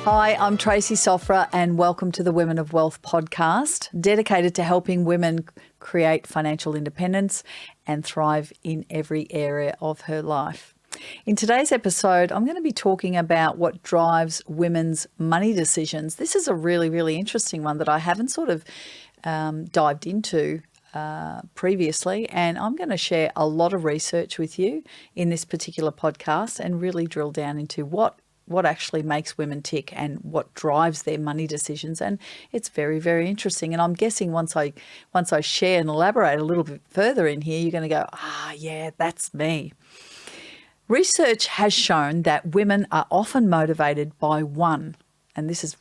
Hi, I'm Tracy Sofra and welcome to the Women of Wealth podcast, dedicated to helping women create financial independence and thrive in every area of her life. In today's episode, I'm going to be talking about what drives women's money decisions. This is a really, really interesting one that I haven't sort of dived into previously, and I'm going to share a lot of research with you in this particular podcast and really drill down into what actually makes women tick and what drives their money decisions. And it's very, very interesting. And I'm guessing once I share and elaborate a little bit further in here, you're going to go, yeah, that's me. Research has shown that women are often motivated by one, and this is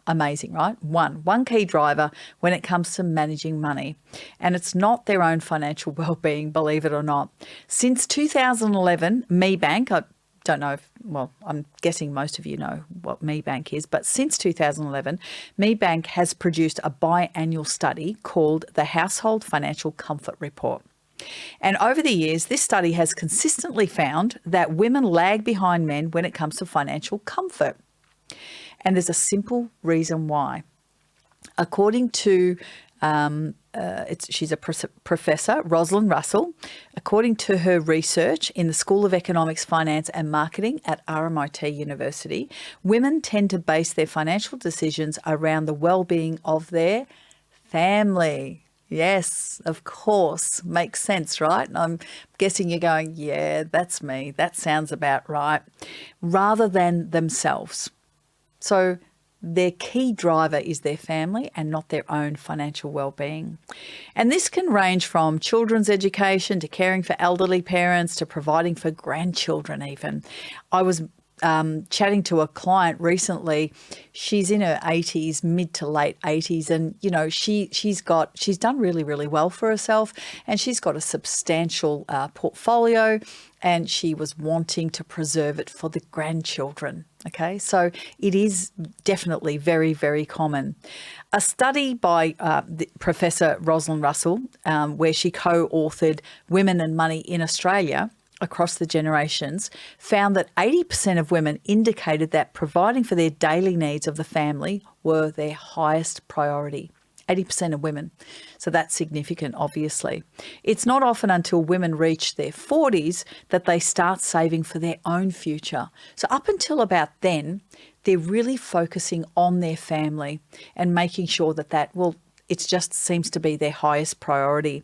amazing, right? One key driver when it comes to managing money. And it's not their own financial well-being, believe it or not. Since 2011, MeBank, I don't know if, well, I'm guessing most of you know what MeBank is, but since 2011, MeBank has produced a biannual study called the Household Financial Comfort Report. And over the years, this study has consistently found that women lag behind men when it comes to financial comfort. And there's a simple reason why. According to she's a professor, Rosalind Russell. According to her research in the School of Economics, Finance and Marketing at RMIT University, women tend to base their financial decisions around the well-being of their family. Yes, of course. Makes sense, right? And I'm guessing you're going, yeah, that's me. That sounds about right. Rather than themselves. So their key driver is their family and not their own financial well-being. And this can range from children's education to caring for elderly parents to providing for grandchildren even. I was chatting to a client recently. She's in her 80s, mid to late 80s, and you know she's done really, really well for herself, and she's got a substantial portfolio, and she was wanting to preserve it for the grandchildren. Okay, so it is definitely very, very common. A study by Professor Rosalind Russell, where she co-authored Women and Money in Australia across the generations, found that 80% of women indicated that providing for their daily needs of the family were their highest priority. 80% of women. So that's significant, obviously. It's not often until women reach their 40s that they start saving for their own future. So up until about then, they're really focusing on their family and making sure that it just seems to be their highest priority.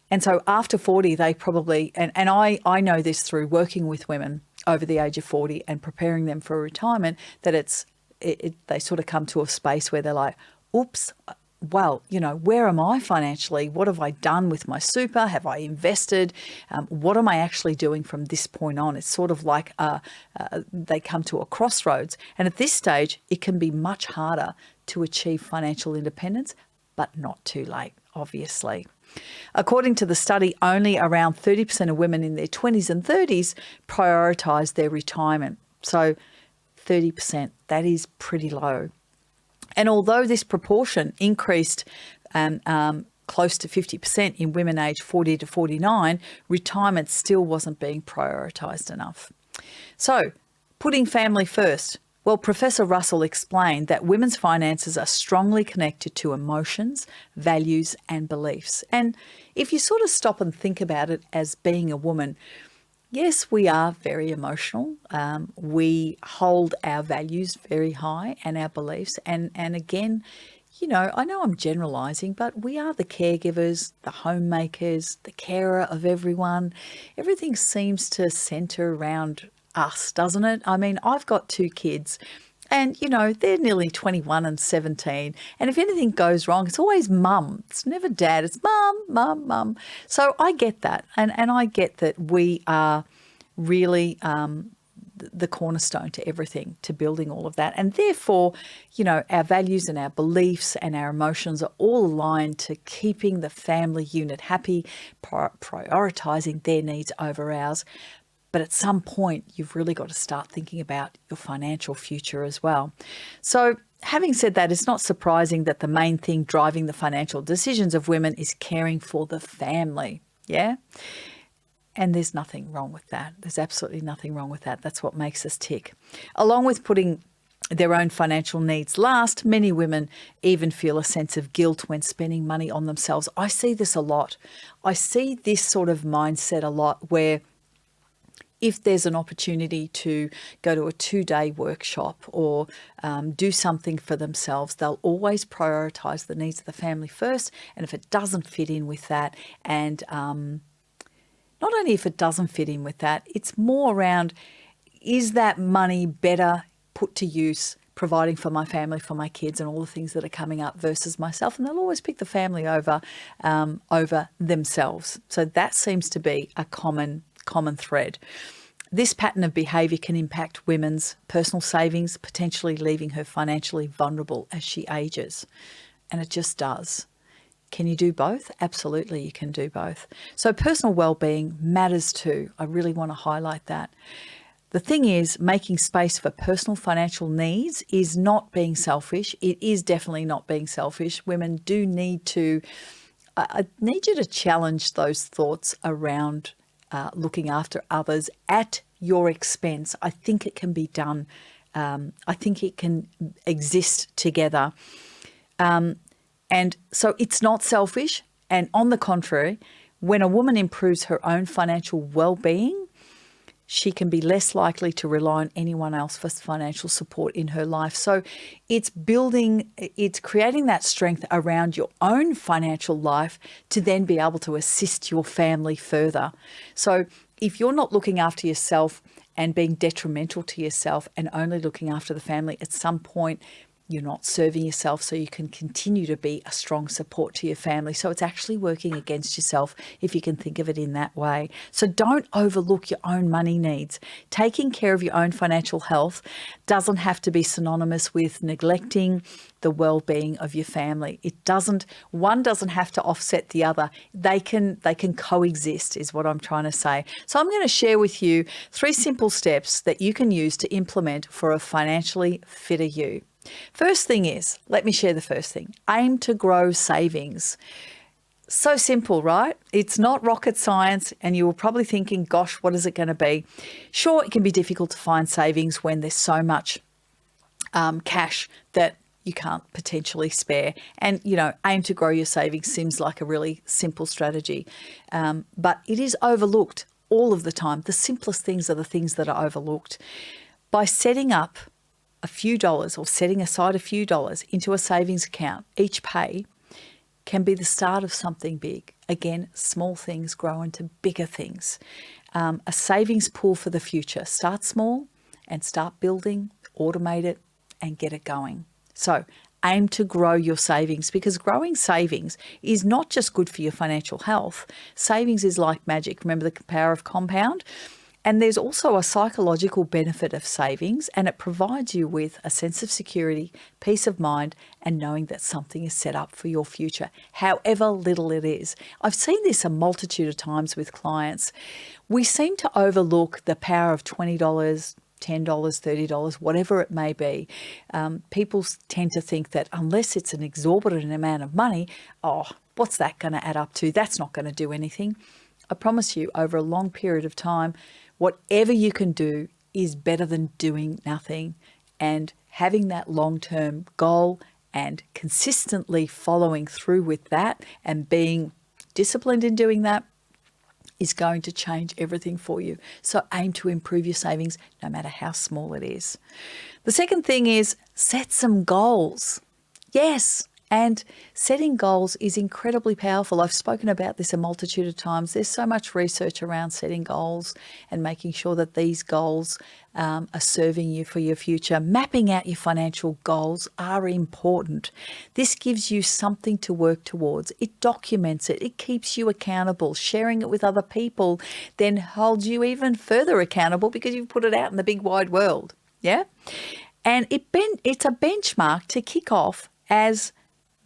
And so after 40, they probably, and I know this through working with women over the age of 40 and preparing them for retirement, that they sort of come to a space where they're like, oops, well, where am I financially? What have I done with my super? Have I invested? What am I actually doing from this point on? It's sort of like they come to a crossroads. And at this stage, it can be much harder to achieve financial independence, but not too late, obviously. According to the study, only around 30% of women in their 20s and 30s prioritise their retirement. So 30%, that is pretty low. And although this proportion increased close to 50% in women aged 40 to 49, retirement still wasn't being prioritised enough. So, putting family first. Well, Professor Russell explained that women's finances are strongly connected to emotions, values and beliefs. And if you sort of stop and think about it as being a woman, yes, we are very emotional. We hold our values very high and our beliefs. And again, I know I'm generalising, but we are the caregivers, the homemakers, the carer of everyone. Everything seems to centre around us, doesn't it? I mean, I've got 2 kids and, they're nearly 21 and 17. And if anything goes wrong, it's always mum. It's never dad. It's mum. So I get that. And I get that we are really the cornerstone to everything, to building all of that. And therefore, our values and our beliefs and our emotions are all aligned to keeping the family unit happy, prioritising their needs over ours. But at some point, you've really got to start thinking about your financial future as well. So having said that, it's not surprising that the main thing driving the financial decisions of women is caring for the family. Yeah? And there's nothing wrong with that. There's absolutely nothing wrong with that. That's what makes us tick. Along with putting their own financial needs last, many women even feel a sense of guilt when spending money on themselves. I see this a lot. I see this sort of mindset a lot where if there's an opportunity to go to a 2-day workshop or do something for themselves, they'll always prioritise the needs of the family first. And if it doesn't fit in with that, and not only if it doesn't fit in with that, it's more around, is that money better put to use providing for my family, for my kids and all the things that are coming up versus myself? And they'll always pick the family over themselves. So that seems to be a common thread. This pattern of behaviour can impact women's personal savings, potentially leaving her financially vulnerable as she ages. And it just does. Can you do both? Absolutely, you can do both. So personal well-being matters too. I really want to highlight that. The thing is, making space for personal financial needs is not being selfish. It is definitely not being selfish. Women do need to, I need you to challenge those thoughts around looking after others at your expense. I think it can be done. I think it can exist together. And so it's not selfish. And on the contrary, when a woman improves her own financial well-being, she can be less likely to rely on anyone else for financial support in her life. So it's creating that strength around your own financial life to then be able to assist your family further. So if you're not looking after yourself and being detrimental to yourself and only looking after the family, at some point you're not serving yourself so you can continue to be a strong support to your family. So it's actually working against yourself if you can think of it in that way. So don't overlook your own money needs. Taking care of your own financial health doesn't have to be synonymous with neglecting the well-being of your family. One doesn't have to offset the other. They can coexist is what I'm trying to say. So I'm going to share with you 3 simple steps that you can use to implement for a financially fitter you. First thing is, let me share the first thing. Aim to grow savings. So simple, right? It's not rocket science, and you were probably thinking, gosh, what is it going to be? Sure, it can be difficult to find savings when there's so much cash that you can't potentially spare. And, aim to grow your savings seems like a really simple strategy, but it is overlooked all of the time. The simplest things are the things that are overlooked. By setting up a few dollars or setting aside a few dollars into a savings account each pay can be the start of something big. Again, small things grow into bigger things. A savings pool for the future. Start small and start building, automate it and get it going. So aim to grow your savings, because growing savings is not just good for your financial health. Savings is like magic. Remember the power of compound? And there's also a psychological benefit of savings, and it provides you with a sense of security, peace of mind, and knowing that something is set up for your future, however little it is. I've seen this a multitude of times with clients. We seem to overlook the power of $20, $10, $30, whatever it may be. People tend to think that unless it's an exorbitant amount of money, what's that going to add up to? That's not going to do anything. I promise you, over a long period of time, whatever you can do is better than doing nothing. And having that long-term goal and consistently following through with that and being disciplined in doing that is going to change everything for you. So aim to improve your savings no matter how small it is. The second thing is set some goals. Yes. And setting goals is incredibly powerful. I've spoken about this a multitude of times. There's so much research around setting goals and making sure that these goals are serving you for your future. Mapping out your financial goals are important. This gives you something to work towards. It documents it. It keeps you accountable. Sharing it with other people then holds you even further accountable because you've put it out in the big wide world. Yeah? And it's a benchmark to kick off as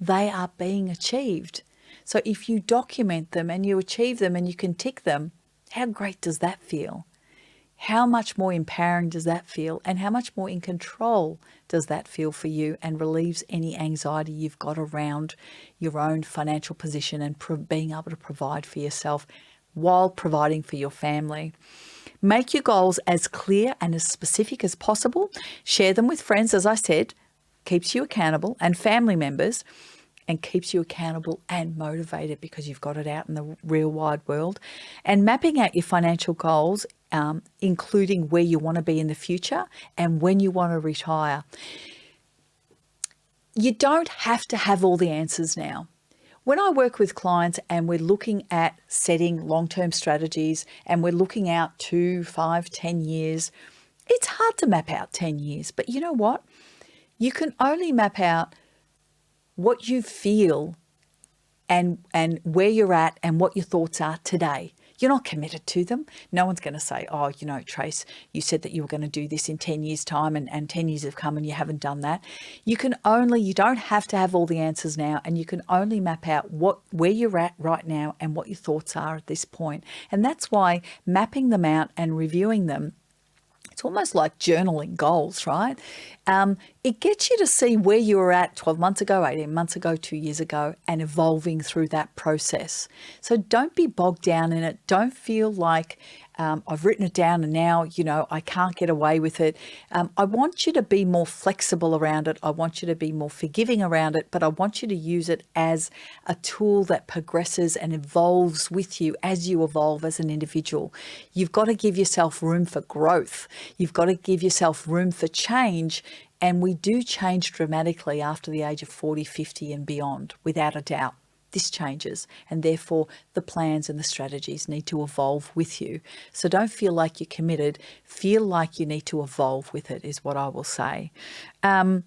they are being achieved. So if you document them and you achieve them and you can tick them, how great does that feel? How much more empowering does that feel? And how much more in control does that feel for you, and relieves any anxiety you've got around your own financial position and being able to provide for yourself while providing for your family? Make your goals as clear and as specific as possible. Share them with friends, as I said, keeps you accountable, and family members, and keeps you accountable and motivated because you've got it out in the real wide world. And mapping out your financial goals, including where you want to be in the future and when you want to retire. You don't have to have all the answers now. When I work with clients and we're looking at setting long-term strategies and we're looking out 2, 5, 10 years, it's hard to map out 10 years. But you know what? You can only map out what you feel and where you're at and what your thoughts are today. You're not committed to them. No one's going to say, oh, you know, Trace, you said that you were going to do this in 10 years' time and 10 years have come and you haven't done that. You don't have to have all the answers now, and you can only map out where you're at right now and what your thoughts are at this point. And that's why mapping them out and reviewing them, it's almost like journaling goals, right? It gets you to see where you were at 12 months ago, 18 months ago, 2 years ago, and evolving through that process. So don't be bogged down in it. Don't feel like I've written it down and now, you know, I can't get away with it. I want you to be more flexible around it. I want you to be more forgiving around it, but I want you to use it as a tool that progresses and evolves with you as you evolve as an individual. You've got to give yourself room for growth. You've got to give yourself room for change. And we do change dramatically after the age of 40, 50 and beyond, without a doubt. This changes, and therefore the plans and the strategies need to evolve with you. So don't feel like you're committed. Feel like you need to evolve with it is what I will say. And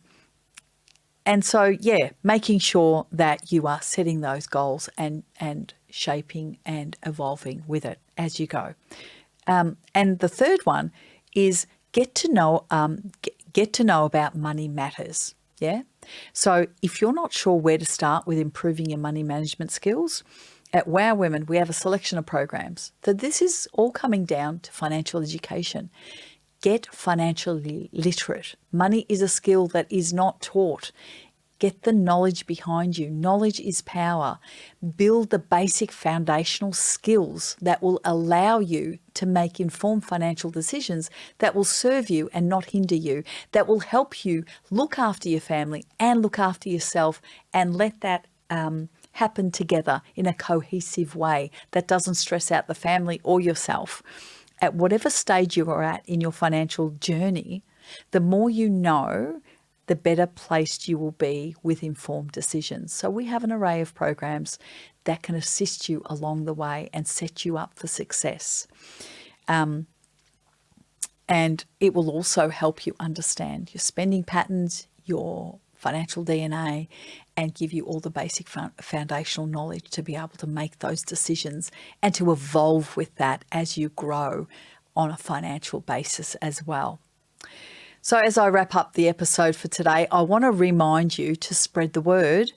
so, yeah, making sure that you are setting those goals and shaping and evolving with it as you go. And the third one is get to know about money matters. Yeah. So if you're not sure where to start with improving your money management skills, at Wow Women, we have a selection of programs. So this is all coming down to financial education. Get financially literate. Money is a skill that is not taught. Get the knowledge behind you. Knowledge is power. Build the basic foundational skills that will allow you to make informed financial decisions that will serve you and not hinder you, that will help you look after your family and look after yourself, and let that happen together in a cohesive way that doesn't stress out the family or yourself. At whatever stage you are at in your financial journey, the more you know, the better placed you will be with informed decisions. So we have an array of programs that can assist you along the way and set you up for success. And it will also help you understand your spending patterns, your financial DNA, and give you all the basic foundational knowledge to be able to make those decisions and to evolve with that as you grow on a financial basis as well. So as I wrap up the episode for today, I want to remind you to spread the word.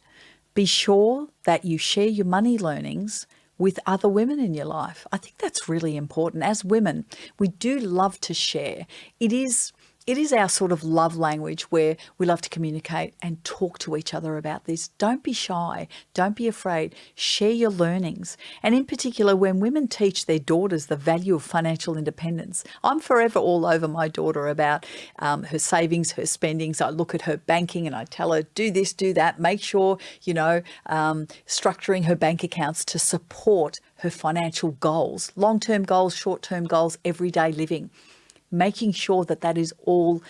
Be sure that you share your money learnings with other women in your life. I think that's really important. As women, we do love to share. It is our sort of love language, where we love to communicate and talk to each other about this. Don't be shy. Don't be afraid. Share your learnings. And in particular, when women teach their daughters the value of financial independence, I'm forever all over my daughter about her savings, her spendings. I look at her banking and I tell her, do this, do that. Make sure, structuring her bank accounts to support her financial goals, long-term goals, short-term goals, everyday living. Making sure that is all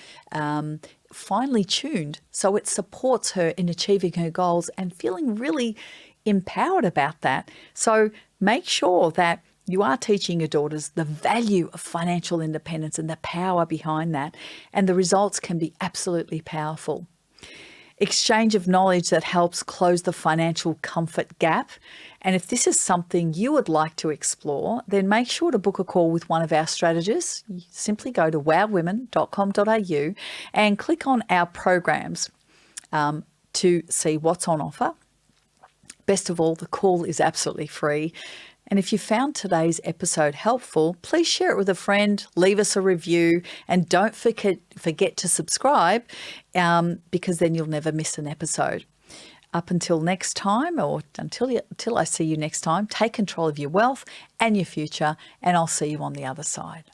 finely tuned so it supports her in achieving her goals and feeling really empowered about that. So make sure that you are teaching your daughters the value of financial independence and the power behind that, and the results can be absolutely powerful. Exchange of knowledge that helps close the financial comfort gap. And if this is something you would like to explore, then make sure to book a call with one of our strategists. You simply go to wowwomen.com.au and click on our programs to see what's on offer. Best of all, the call is absolutely free. And if you found today's episode helpful, please share it with a friend, leave us a review, and don't forget to subscribe, because then you'll never miss an episode. Up until next time, or until I see you next time, take control of your wealth and your future, and I'll see you on the other side.